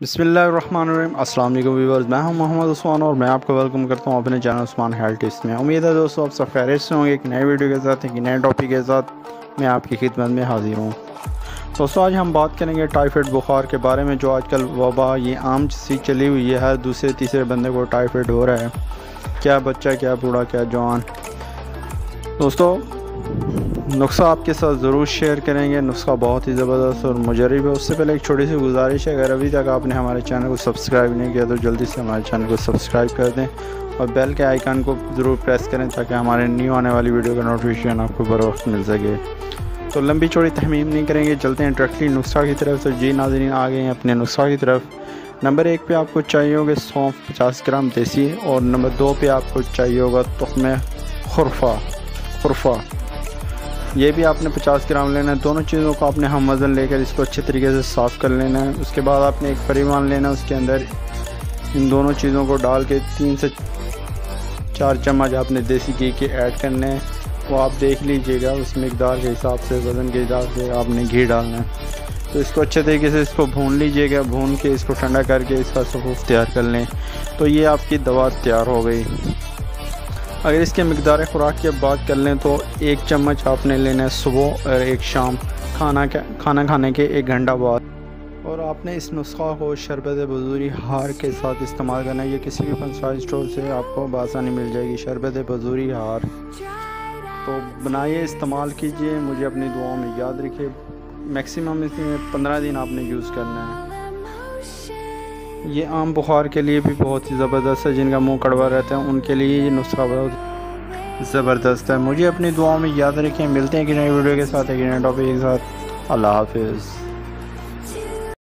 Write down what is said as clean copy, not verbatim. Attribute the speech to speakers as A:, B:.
A: बिस्मिल्लाहिर्रहमानिर्रहीम। अस्सलाम वालेकुम व्यूअर्स, मैं हूं मोहम्मद उस्मान और मैं आपको वेलकम करता हूं अपने चैनल उस्मान हेल्थ टिप्स में। उम्मीद है दोस्तों आप सब खैरियत से होंगे। एक नई वीडियो के साथ एक नए टॉपिक के साथ मैं आपकी खिदमत में हाजिर हूं। दोस्तों आज हम बात करेंगे टाइफाइड बुखार के बारे में, जो आजकल वबा ये आम सी चली हुई है। हर दूसरे तीसरे बंदे को टाइफाइड हो रहा है, क्या बच्चा क्या बूढ़ा क्या जवान। दोस्तों नुस्खा आपके साथ ज़रूर शेयर करेंगे। नुस्खा बहुत ही ज़बरदस्त और मुजरब है। उससे पहले एक छोटी सी गुजारिश है, अगर अभी तक आपने हमारे चैनल को सब्सक्राइब नहीं किया तो जल्दी से हमारे चैनल को सब्सक्राइब कर दें और बेल के आइकन को ज़रूर प्रेस करें ताकि हमारे न्यू आने वाली वीडियो का नोटिफिकेशन आपको बर वक्त मिल सके। तो लंबी चौड़ी तहमीम नहीं करेंगे, चलते हैं डायरेक्टली नुस्खा की तरफ। तो जी नाज़रीन आ गए हैं अपने नुस्खा की तरफ। नंबर 1 पे आपको चाहिए होगा सौंफ 50 ग्राम देसी, और नंबर 2 पे आपको चाहिए होगा तुख्मे खुरफा। ये भी आपने 50 ग्राम लेना है। दोनों चीज़ों को आपने हम वज़न लेकर इसको अच्छे तरीके से साफ़ कर लेना है। उसके बाद आपने एक परिमाण लेना है, उसके अंदर इन दोनों चीज़ों को डाल के 3 से 4 चम्मच आपने देसी घी के ऐड करने हैं। वो आप देख लीजिएगा उस मकदार के हिसाब से, वज़न के हिसाब से आपने घी डालना है। तो इसको अच्छे तरीके से इसको भून लीजिएगा। भून के इसको ठंडा करके इसका सफ़ूफ तैयार कर लें। तो ये आपकी दवा तैयार हो गई। अगर इसके मकदार खुराक की बात कर लें तो 1 चम्मच आपने लेना है सुबह और 1 शाम खाना खाने के 1 घंटा बाद। और आपने इस नुस्खा को शरबत बजूरी हार के साथ इस्तेमाल करना है। ये किसी भी पंसारी स्टोर से आपको बआसानी मिल जाएगी, शरबत बजूरी हार। तो बनाइए, इस्तेमाल कीजिए, मुझे अपनी दुआओं में याद रखिए। मैक्सिमम इसमें 15 दिन आपने यूज़ करना है। ये आम बुखार के लिए भी बहुत ही ज़बरदस्त है। जिनका मुंह कड़वा रहता है उनके लिए ये नुस्खा बहुत ज़बरदस्त है। मुझे अपनी दुआओं में याद रखें। मिलते हैं कि नई वीडियो के साथ, एक नए टॉपिक के साथ। अल्लाह हाफिज़।